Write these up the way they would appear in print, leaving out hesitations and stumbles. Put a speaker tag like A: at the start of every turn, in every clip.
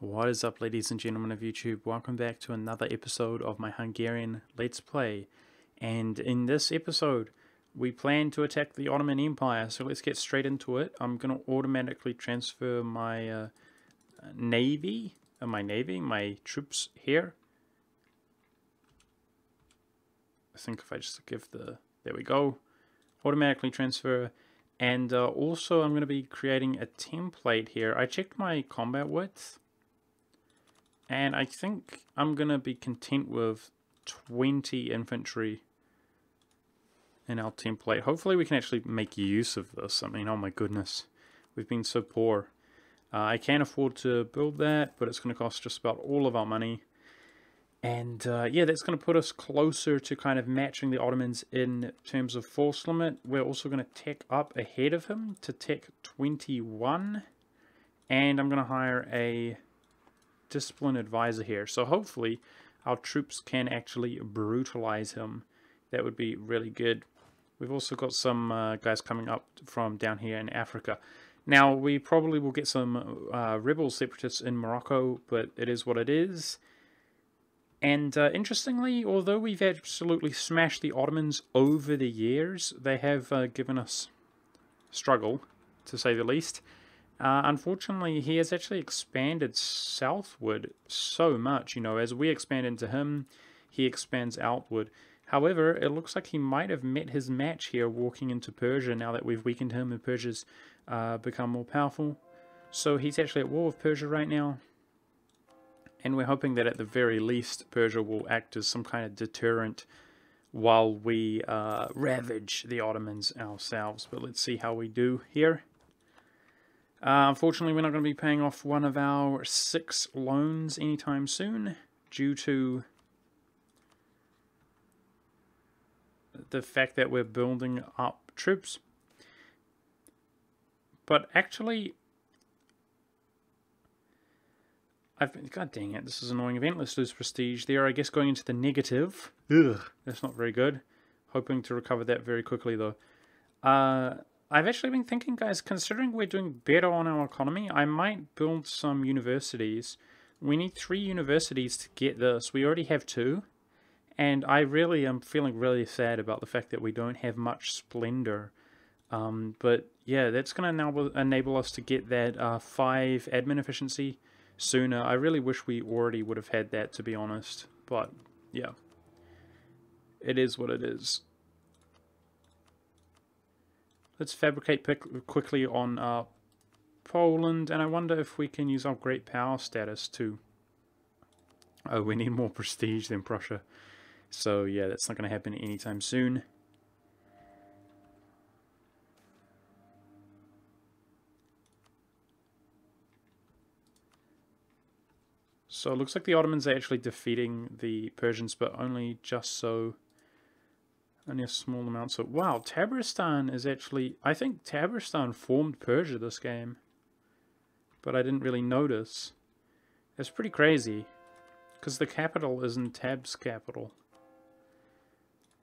A: What is up, ladies and gentlemen of YouTube? Welcome back to another episode of my Hungarian Let's Play. And in this episode, we plan to attack the Ottoman Empire, so let's get straight into it. I'm going to automatically transfer my my troops here. I think if I just give there we go, automatically transfer. And also I'm going to be creating a template here. I checked my combat width, and I think I'm going to be content with 20 infantry in our template. Hopefully we can actually make use of this. I mean, oh my goodness, we've been so poor. I can't afford to build that, but it's going to cost just about all of our money. And yeah, that's going to put us closer to kind of matching the Ottomans in terms of force limit. We're also going to tech up ahead of him to tech 21. And I'm going to hire a discipline advisor here. So hopefully our troops can actually brutalize him. That would be really good. We've also got some guys coming up from down here in Africa. Now, we probably will get some rebel separatists in Morocco, but it is what it is. And interestingly, although we've absolutely smashed the Ottomans over the years, they have given us struggle, to say the least. Unfortunately, he has actually expanded southward so much. You know, as we expand into him, he expands outward. However, it looks like he might have met his match here walking into Persia now that we've weakened him and Persia's become more powerful. So he's actually at war with Persia right now. And we're hoping that at the very least, Persia will act as some kind of deterrent while we ravage the Ottomans ourselves. But let's see how we do here. Unfortunately, we're not going to be paying off one of our 6 loans anytime soon due to the fact that we're building up troops. But actually, God dang it, this is an annoying event. Let's lose prestige there, I guess, going into the negative. Ugh, that's not very good. Hoping to recover that very quickly, though. I've actually been thinking, guys, considering we're doing better on our economy, I might build some universities. We need 3 universities to get this. We already have 2. And I really am feeling really sad about the fact that we don't have much splendor. But yeah, that's going to now enable us to get that 5 admin efficiency sooner. I really wish we already would have had that, to be honest. But yeah, it is what it is. Let's fabricate quickly on Poland, and I wonder if we can use our great power status too. Oh, we need more prestige than Prussia. So yeah, that's not going to happen anytime soon. So it looks like the Ottomans are actually defeating the Persians, but only just so. Only a small amount. So, wow, Tabaristan is actually... I think Tabaristan formed Persia this game. But I didn't really notice. It's pretty crazy. Because the capital isn't Tab's capital.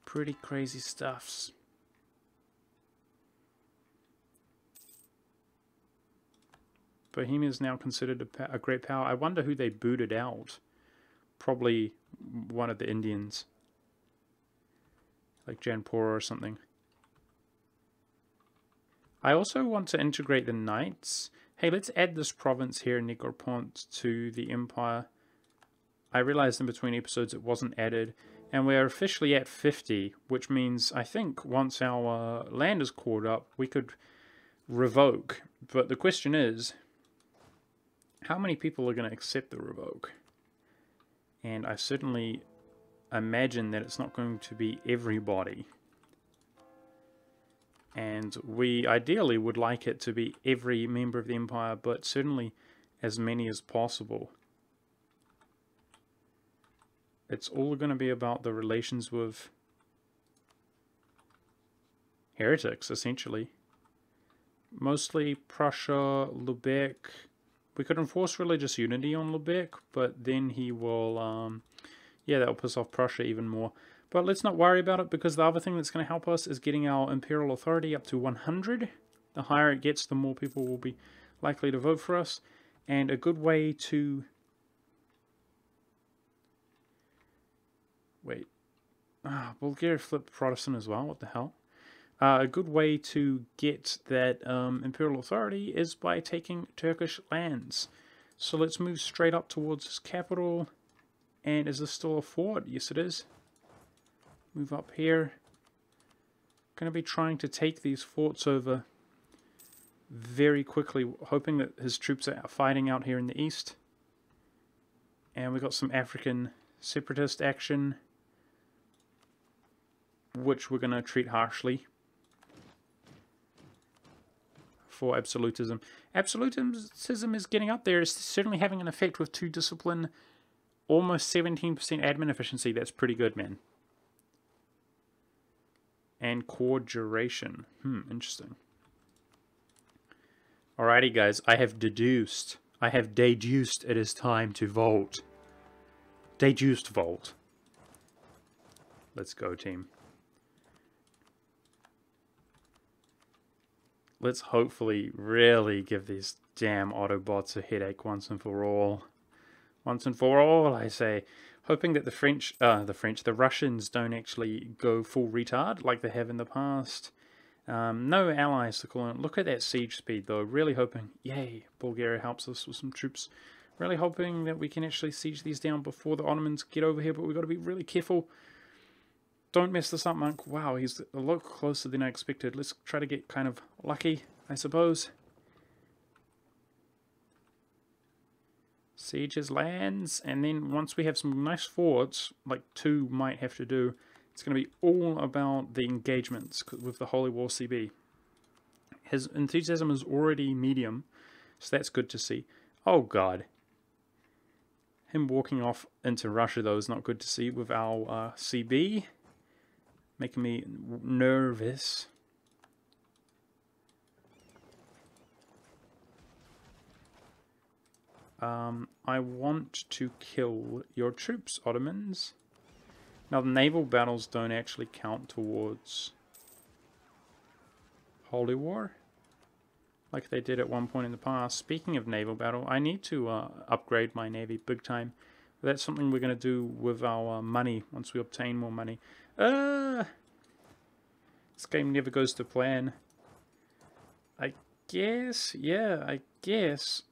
A: Pretty crazy stuffs. Bohemia is now considered a great power. I wonder who they booted out. Probably one of the Indians. Like Janpura or something. I also want to integrate the knights. Hey, let's add this province here, Negropont, to the empire. I realized in between episodes it wasn't added. And we're officially at 50, which means I think once our land is caught up, we could revoke. But the question is, how many people are going to accept the revoke? And I certainly imagine that it's not going to be everybody. And we ideally would like it to be every member of the empire, but certainly as many as possible. It's all going to be about the relations with heretics, essentially. Mostly Prussia, Lubeck. We could enforce religious unity on Lubeck, but then he will... yeah, that'll piss off Prussia even more. But let's not worry about it, because the other thing that's going to help us is getting our imperial authority up to 100. The higher it gets, the more people will be likely to vote for us. And a good way to... Wait. Bulgaria flipped Protestant as well. What the hell? A good way to get that imperial authority is by taking Turkish lands. So let's move straight up towards his capital. And is this still a fort? Yes, it is. Move up here. Going to be trying to take these forts over very quickly, hoping that his troops are fighting out here in the east. And we got some African separatist action, which we're going to treat harshly for absolutism. Absolutism is getting up there. It's certainly having an effect with 2 discipline, almost 17% admin efficiency. That's pretty good, man. And core duration. Interesting. Alrighty, guys. I have deduced it is time to vote. Deduced vote. Let's go, team. Let's hopefully really give these damn Autobots a headache once and for all. Once and for all, I say. Hoping that the Russians don't actually go full retard like they have in the past. No allies to call in. Look at that siege speed, though. Really hoping, yay, Bulgaria helps us with some troops. Really hoping that we can actually siege these down before the Ottomans get over here, but we've got to be really careful. Don't mess this up, Monk. Wow, he's a lot closer than I expected. Let's try to get kind of lucky, I suppose. Siege his lands, and then once we have some nice forts, like 2 might have to do, it's going to be all about the engagements with the Holy War CB. His enthusiasm is already medium, so that's good to see. Oh god. Him walking off into Russia, though, is not good to see with our CB. Making me nervous. I want to kill your troops, Ottomans. Now, the naval battles don't actually count towards Holy War, like they did at one point in the past. Speaking of naval battle, I need to upgrade my navy big time. That's something we're going to do with our money once we obtain more money. This game never goes to plan. I guess, yeah, I guess.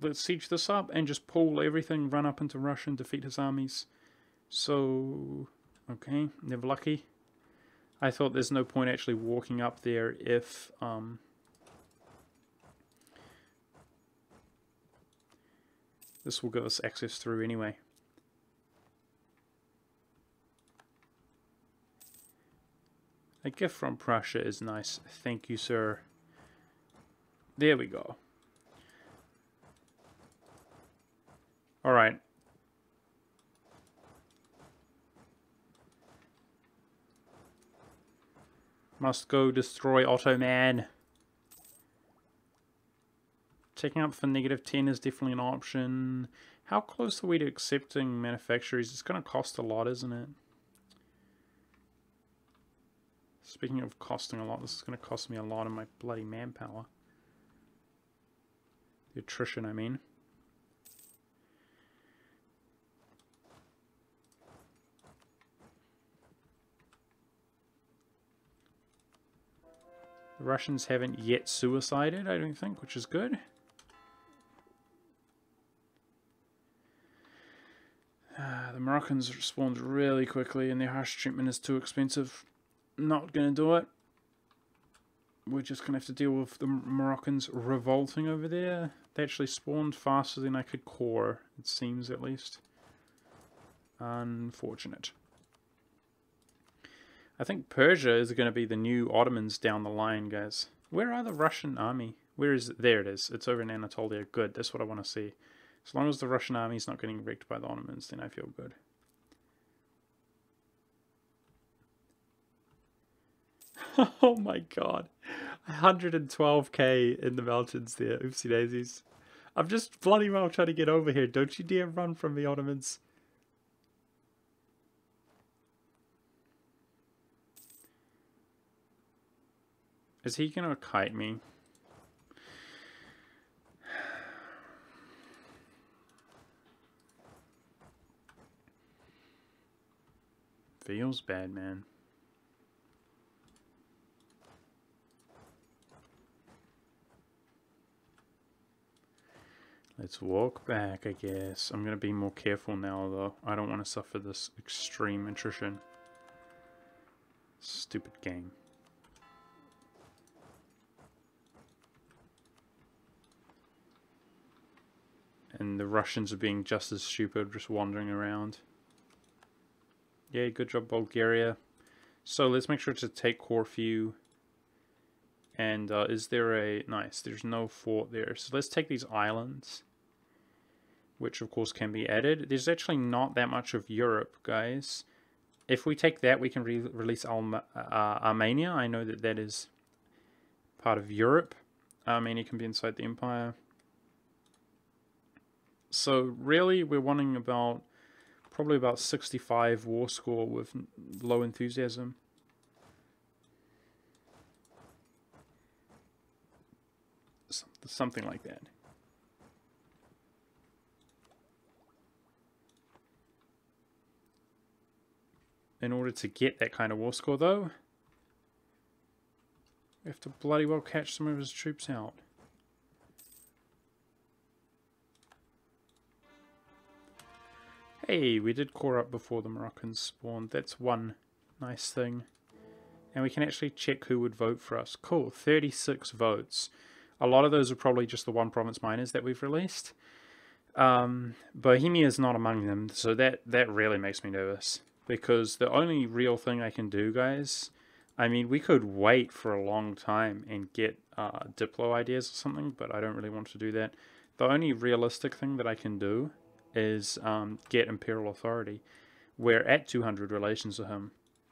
A: Let's siege this up and just pull everything, run up into Russia and defeat his armies. So, okay, never lucky. I thought there's no point actually walking up there if, this will give us access through anyway. A gift from Prussia is nice. Thank you, sir. There we go. Alright. Must go destroy Ottoman. Taking up for -10 is definitely an option. How close are we to accepting manufacturers? It's going to cost a lot, isn't it? Speaking of costing a lot, this is going to cost me a lot of my bloody manpower. The attrition, I mean. The Russians haven't yet suicided, I don't think, which is good. The Moroccans spawned really quickly and their harsh treatment is too expensive. Not going to do it. We're just going to have to deal with the Moroccans revolting over there. They actually spawned faster than I could core, it seems at least. Unfortunate. I think Persia is going to be the new Ottomans down the line, guys. Where are the Russian army? Where is it? There it is. It's over in Anatolia. Good. That's what I want to see. As long as the Russian army is not getting wrecked by the Ottomans, then I feel good. Oh my god. 112k in the mountains there. Oopsie daisies. I'm just bloody well trying to get over here. Don't you dare run from the Ottomans. Is he going to kite me? Feels bad, man. Let's walk back, I guess. I'm going to be more careful now, though. I don't want to suffer this extreme attrition. Stupid game. And the Russians are being just as stupid, just wandering around. Yeah, good job, Bulgaria. So let's make sure to take Corfu. And is there a... Nice, there's no fort there. So let's take these islands, which of course can be added. There's actually not that much of Europe, guys. If we take that, we can release Armenia. I know that that is part of Europe. Armenia can be inside the empire. So really, we're wanting about probably about 65 war score with low enthusiasm. Something like that. In order to get that kind of war score, though, we have to bloody well catch some of his troops out. Hey, we did core up before the Moroccans spawned. That's one nice thing. And we can actually check who would vote for us. Cool, 36 votes. A lot of those are probably just the one province miners that we've released. Bohemia is not among them, so that really makes me nervous. Because the only real thing I can do, guys, I mean, we could wait for a long time and get Diplo ideas or something, but I don't really want to do that. The only realistic thing that I can do is get Imperial Authority. We're at 200 relations with him.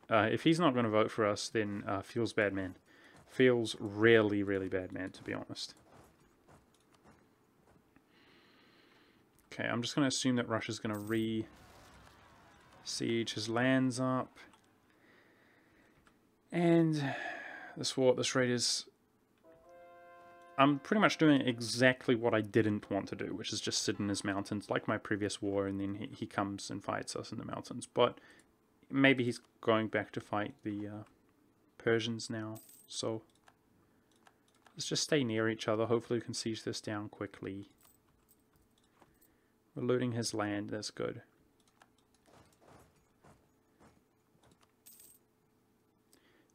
A: If he's not going to vote for us, then feels bad, man. Feels really, really bad, man, to be honest. Okay, I'm just going to assume that Russia's going to re-siege his lands up. And this war at this rate is... I'm pretty much doing exactly what I didn't want to do, which is just sit in his mountains, like my previous war, and then he comes and fights us in the mountains. But maybe he's going back to fight the Persians now, so let's just stay near each other. Hopefully we can siege this down quickly. We're looting his land, that's good.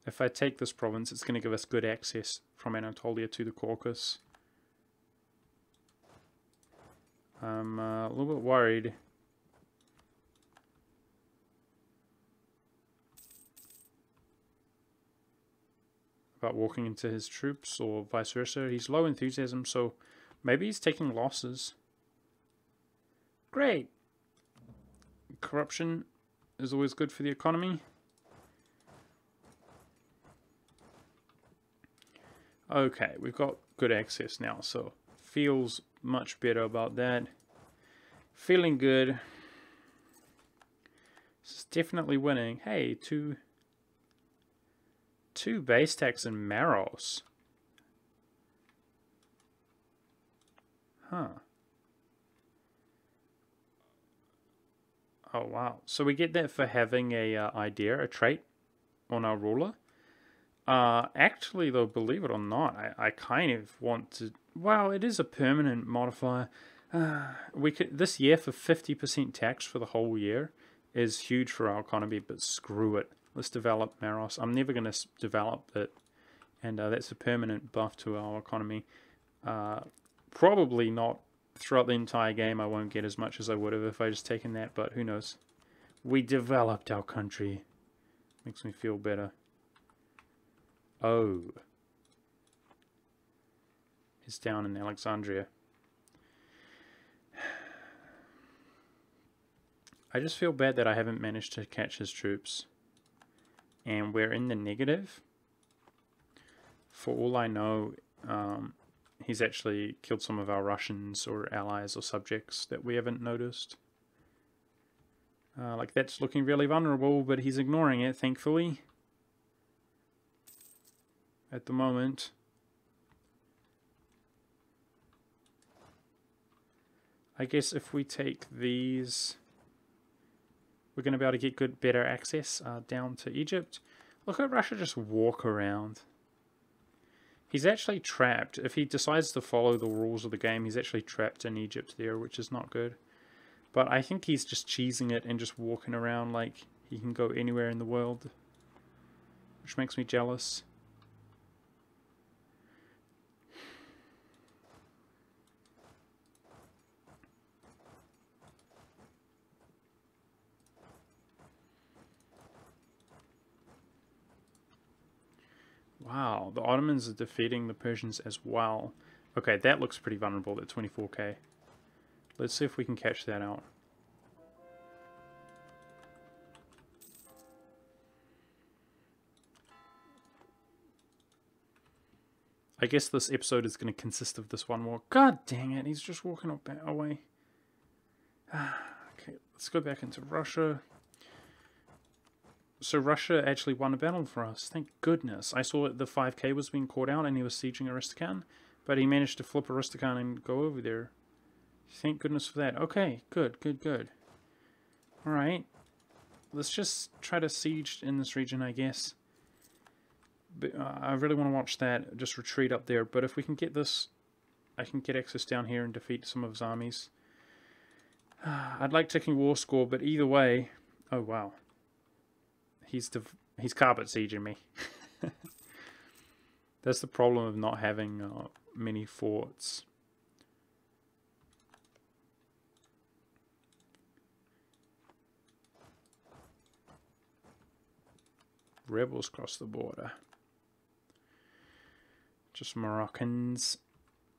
A: If I take this province, it's going to give us good access from Anatolia to the Caucasus. I'm a little bit worried. About walking into his troops or vice versa. He's low enthusiasm, so maybe he's taking losses. Great! Corruption is always good for the economy. Okay, we've got good access now, so feels much better about that. Feeling good. This is definitely winning. Hey, two base tax in Maros. Huh. Oh wow. So we get that for having a idea, a trait on our ruler. Actually, though, believe it or not, I kind of want to... Wow, it is a permanent modifier. We could this year for 50% tax for the whole year is huge for our economy, but screw it. Let's develop Maros. I'm never going to develop it, and that's a permanent buff to our economy. Probably not throughout the entire game. I won't get as much as I would have if I just taken that, but who knows. We developed our country. Makes me feel better. Oh. It's down in Alexandria. I just feel bad that I haven't managed to catch his troops. And we're in the negative. For all I know, he's actually killed some of our Russians or allies or subjects that we haven't noticed. Like, that's looking really vulnerable, but he's ignoring it, thankfully. At the moment. I guess if we take these we're going to be able to get better access down to Egypt. Look at Russia just walk around. He's actually trapped. If he decides to follow the rules of the game, he's actually trapped in Egypt there, which is not good. But I think he's just cheesing it and just walking around like he can go anywhere in the world, which makes me jealous. Wow, the Ottomans are defeating the Persians as well. Okay, that looks pretty vulnerable at 24k. Let's see if we can catch that out. I guess this episode is going to consist of this one war. God dang it, he's just walking away. Okay, let's go back into Russia. So Russia actually won a battle for us. Thank goodness. I saw the 5k was being caught out and he was sieging Aristakhan, but he managed to flip Aristakhan and go over there. Thank goodness for that. Okay, good, good, good. Alright. Let's just try to siege in this region, I guess. But, I really want to watch that. Just retreat up there. But if we can get this, I can get access down here and defeat some of his armies. I'd like taking war score, but either way... Oh, wow. He's carpet sieging me. That's the problem of not having many forts. Rebels cross the border. Just Moroccans.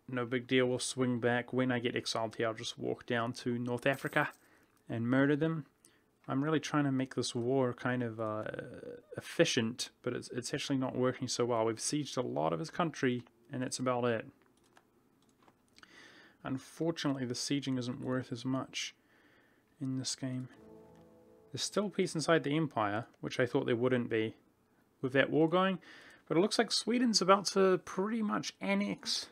A: No big deal, we'll swing back. When I get exiled here, I'll just walk down to North Africa and murder them. I'm really trying to make this war kind of efficient, but it's actually not working so well. We've sieged a lot of his country, and that's about it. Unfortunately, the sieging isn't worth as much in this game. There's still peace inside the Empire, which I thought there wouldn't be with that war going, but it looks like Sweden's about to pretty much annex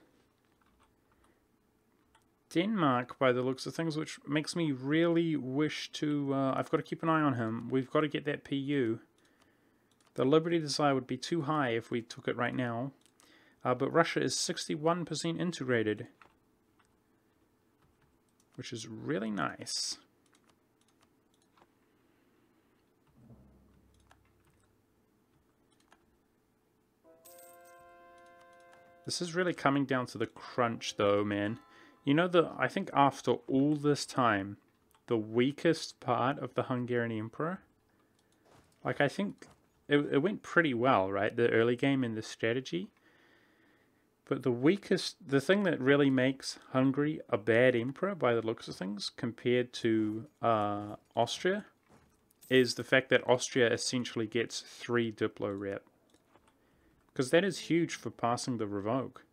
A: Denmark by the looks of things, which makes me really wish to... I've got to keep an eye on him. We've got to get that PU. The Liberty Desire would be too high if we took it right now. But Russia is 61% integrated, which is really nice. This is really coming down to the crunch though, man. You know, I think after all this time, the weakest part of the Hungarian Emperor, like I think it went pretty well, right? The early game and the strategy. But the thing that really makes Hungary a bad emperor by the looks of things compared to Austria is the fact that Austria essentially gets 3 Diplo rep. Because that is huge for passing the revoke.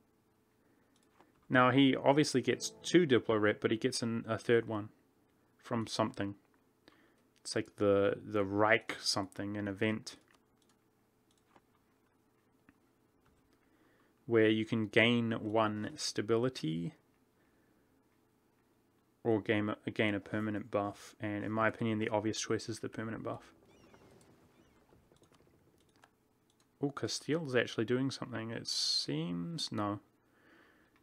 A: Now, he obviously gets 2 Diplo rep, but he gets a third one from something. It's like the Reich something, an event. Where you can gain 1 stability or gain a permanent buff. And in my opinion, the obvious choice is the permanent buff. Oh, Castile's actually doing something, it seems. No.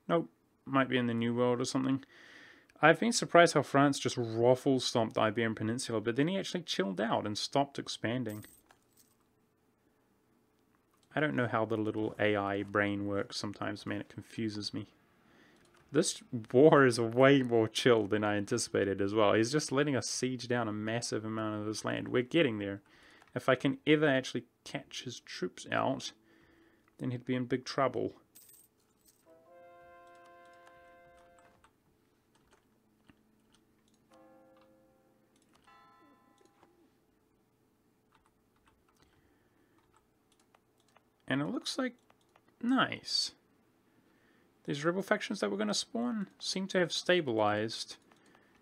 A: Nope. Might be in the New World or something. I've been surprised how France just raffle-stomped the Iberian Peninsula, but then he actually chilled out and stopped expanding. I don't know how the little AI brain works sometimes, man. It confuses me. This war is way more chill than I anticipated as well. He's just letting us siege down a massive amount of this land. We're getting there. If I can ever actually catch his troops out, then he'd be in big trouble. And it looks like nice. These rebel factions that were going to spawn seem to have stabilized.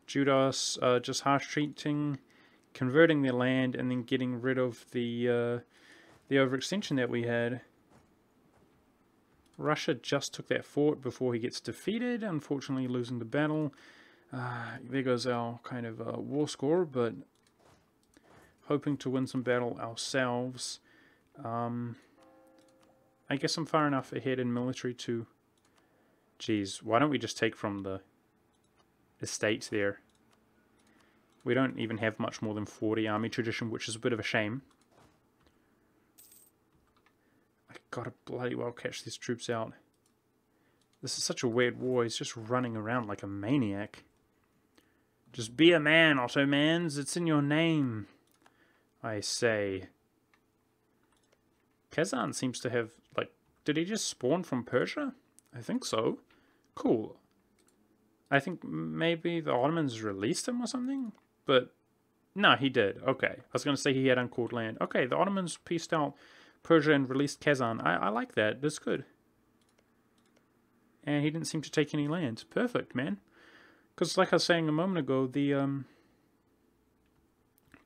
A: Judas just harsh treating, converting their land, and then getting rid of the overextension that we had. Russia just took that fort before he gets defeated, unfortunately losing the battle. There goes our kind of war score, but hoping to win some battle ourselves. I guess I'm far enough ahead in military to... Geez, why don't we just take from the estates there? We don't even have much more than 40 army tradition, which is a bit of a shame. I gotta bloody well catch these troops out. This is such a weird war. He's just running around like a maniac. Just be a man, Ottomans. It's in your name, I say. Kazan seems to have, like... Did he just spawn from Persia? I think so. Cool. I think maybe the Ottomans released him or something? But, no, he did. Okay. I was going to say he had uncalled land. Okay, the Ottomans pieced out Persia and released Kazan. I like that. That's good. And he didn't seem to take any land. Perfect, man. Because, like I was saying a moment ago, the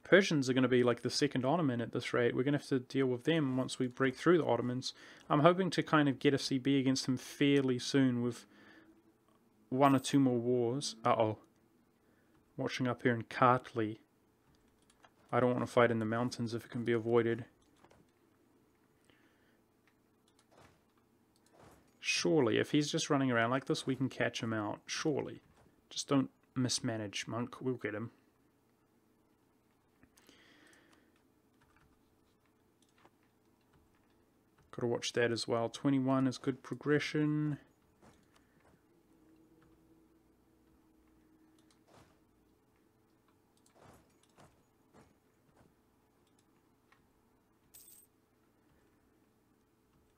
A: Persians are going to be like the second Ottoman at this rate. We're going to have to deal with them once we break through the Ottomans. I'm hoping to kind of get a CB against them fairly soon with 1 or 2 more wars. Uh-oh. Watching up here in Kartli. I don't want to fight in the mountains if it can be avoided. Surely, if he's just running around like this, we can catch him out. Surely. Just don't mismanage, Monk. We'll get him. Got to watch that as well. 21 is good progression.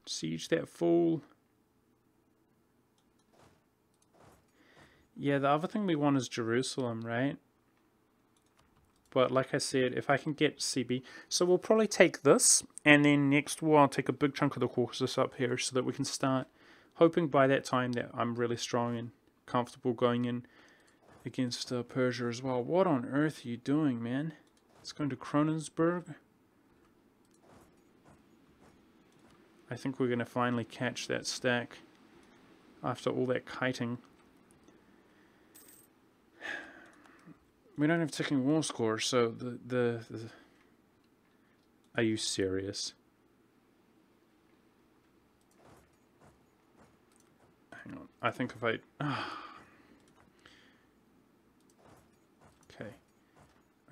A: Siege that fool. Yeah, the other thing we want is Jerusalem, right? But like I said, if I can get CB... So we'll probably take this, and then next war I'll take a big chunk of the Caucasus up here so that we can start hoping by that time that I'm really strong and comfortable going in against Persia as well. What on earth are you doing, man? It's going to Kronensberg. I think we're going to finally catch that stack after all that kiting. We don't have ticking war score, so the Are you serious? Hang on. I think if I... Okay.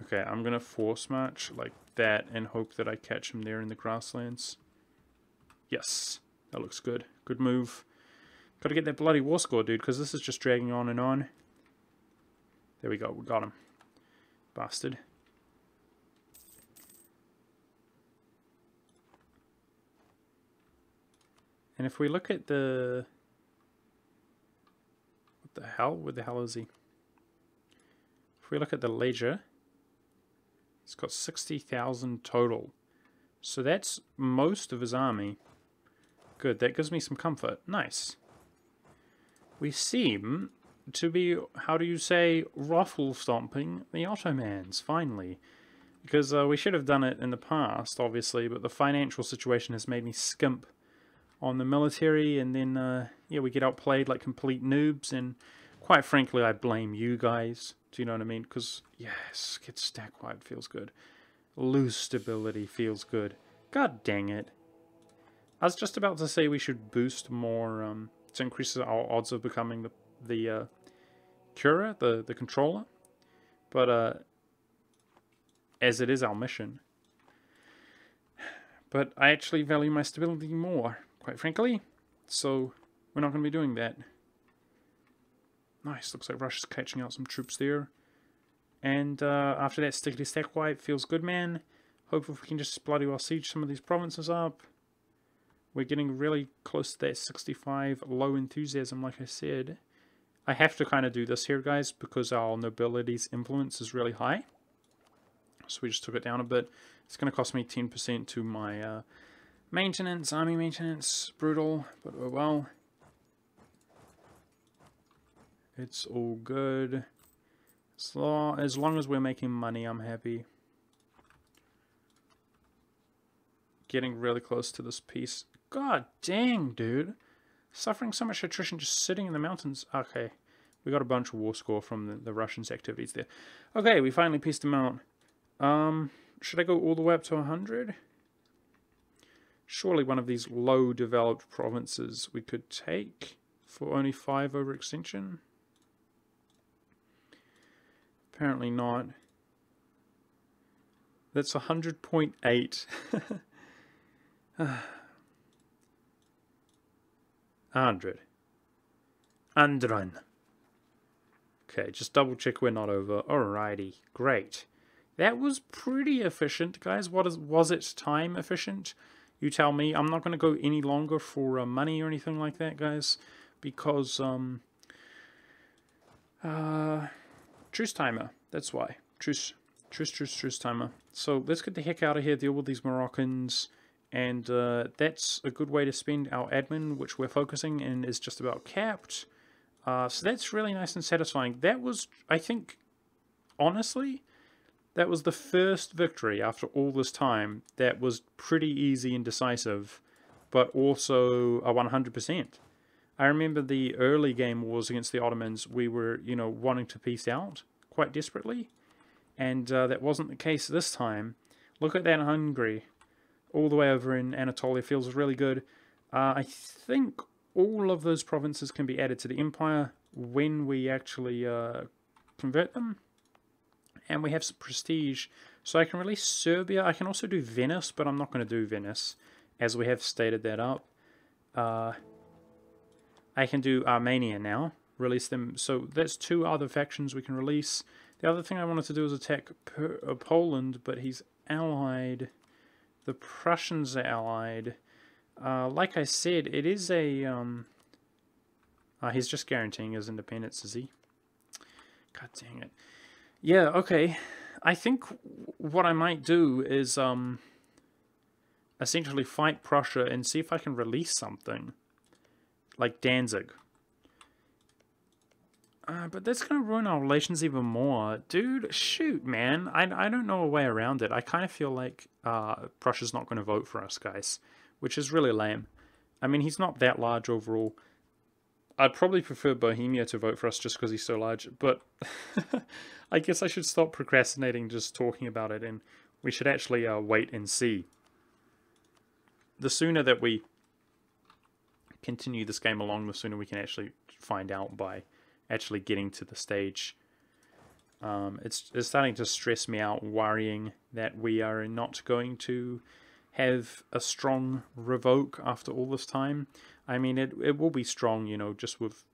A: Okay, I'm going to force march like that and hope that I catch him there in the grasslands. Yes. That looks good. Good move. Got to get that bloody war score, dude, because this is just dragging on and on. There we go. We got him. Bastard. And if we look at the... What the hell? Where the hell is he? If we look at the ledger, it's got 60,000 total. So that's most of his army. Good, that gives me some comfort. Nice. We seem to be, how do you say, ruffle stomping the Ottomans, finally. Because we should have done it in the past, obviously, but the financial situation has made me skimp on the military, and then, yeah, we get outplayed like complete noobs, and quite frankly, I blame you guys. Do you know what I mean? Because, yes, get stack wide feels good. Lose stability feels good. God dang it. I was just about to say we should boost more, to increase our odds of becoming the Cura, the controller. But, as it is our mission. But I actually value my stability more, quite frankly. So, we're not going to be doing that. Nice, looks like Russia's catching out some troops there. And after that stickety stack wipe, feels good, man. Hope if we can just bloody well siege some of these provinces up. We're getting really close to that 65 low enthusiasm, like I said. I have to kind of do this here, guys, because our nobility's influence is really high. So we just took it down a bit. It's going to cost me 10% to my maintenance, army maintenance. Brutal, but oh well. It's all good. As long as we're making money, I'm happy. Getting really close to this piece. God dang, dude. Suffering so much attrition just sitting in the mountains. Okay. We got a bunch of war score from the Russians' activities there. Okay, we finally pieced them out. Should I go all the way up to 100? Surely one of these low-developed provinces we could take for only 5 overextension. Apparently not. That's 100.8. 100. Andron. Okay, just double check we're not over. Alrighty, great. That was pretty efficient, guys. Was it time efficient? You tell me. I'm not going to go any longer for money or anything like that, guys, because truce timer. That's why. Truce timer. So let's get the heck out of here. Deal with these Moroccans. And that's a good way to spend our admin, which we're focusing in is just about capped. So that's really nice and satisfying. That was, I think, honestly, that was the first victory after all this time that was pretty easy and decisive, but also a 100%. I remember the early game wars against the Ottomans, we were, you know, wanting to peace out quite desperately, and that wasn't the case this time. Look at that in Hungary. All the way over in Anatolia feels really good. I think all of those provinces can be added to the empire when we actually convert them. And we have some prestige. So I can release Serbia. I can also do Venice, but I'm not going to do Venice, as we have stated that up. I can do Armenia now. Release them. So that's 2 other factions we can release. The other thing I wanted to do is attack Poland, but he's allied. The Prussians are allied. Like I said, it is a... he's just guaranteeing his independence, is he? God dang it. Yeah, okay. I think what I might do is essentially fight Prussia and see if I can release something. Like Danzig. But that's going to ruin our relations even more. Dude, shoot, man. I don't know a way around it. I kind of feel like Prussia's not going to vote for us, guys. Which is really lame. I mean, he's not that large overall. I'd probably prefer Bohemia to vote for us just because he's so large. But I guess I should stop procrastinating just talking about it. And we should actually wait and see. The sooner that we continue this game along, the sooner we can actually find out by actually getting to the stage. It's starting to stress me out, worrying that we are not going to have a strong revoke after all this time. I mean, it will be strong, you know, just with...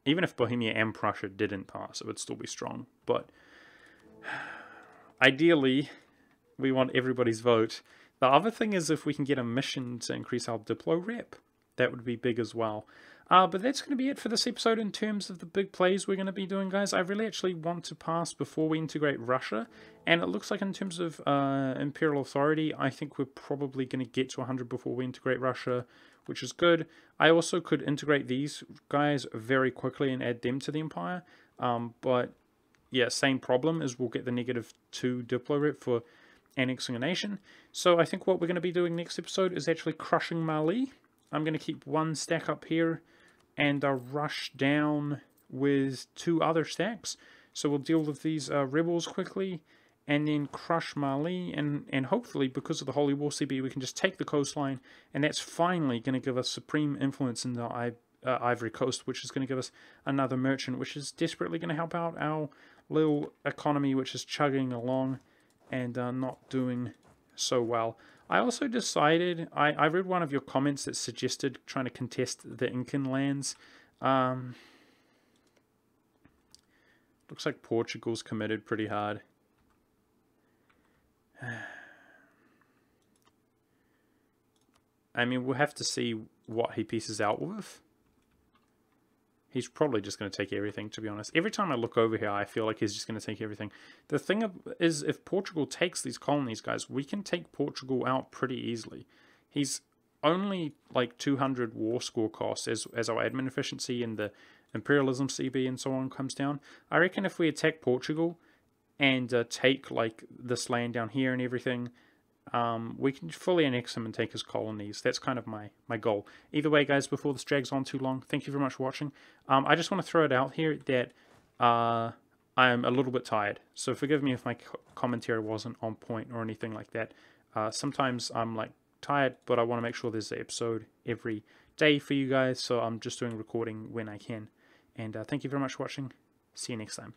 A: Even if Bohemia and Prussia didn't pass, it would still be strong. But ideally, we want everybody's vote. The other thing is if we can get a mission to increase our Diplo rep, that would be big as well. But that's going to be it for this episode in terms of the big plays we're going to be doing, guys. I really actually want to pass before we integrate Russia. And it looks like in terms of imperial authority, I think we're probably going to get to 100 before we integrate Russia, which is good. I also could integrate these guys very quickly and add them to the empire. But yeah, same problem is we'll get the -2 Diplo rep for annexing a nation. So I think what we're going to be doing next episode is actually crushing Mali. I'm going to keep 1 stack up here and rush down with 2 other stacks. So we'll deal with these rebels quickly and then crush Mali. And hopefully, because of the Holy War CB, we can just take the coastline. And that's finally going to give us supreme influence in the Ivory Coast, which is going to give us another merchant, which is desperately going to help out our little economy, which is chugging along and not doing so well. I also decided, I read one of your comments that suggested trying to contest the Incan lands. Looks like Portugal's committed pretty hard. I mean, we'll have to see what he pieces out with. He's probably just going to take everything, to be honest. Every time I look over here, I feel like he's just going to take everything. The thing is, if Portugal takes these colonies, guys, we can take Portugal out pretty easily. He's only like 200 war score costs as our admin efficiency and the imperialism CB and so on comes down. I reckon if we attack Portugal and take like this land down here and everything, we can fully annex him and take his colonies. That's kind of my goal. Either way, guys, before this drags on too long, thank you very much for watching. I just want to throw it out here that I'm a little bit tired, so forgive me if my commentary wasn't on point or anything like that. Sometimes I'm like tired, but I want to make sure there's an episode every day for you guys, so I'm just doing recording when I can. And thank you very much for watching. See you next time.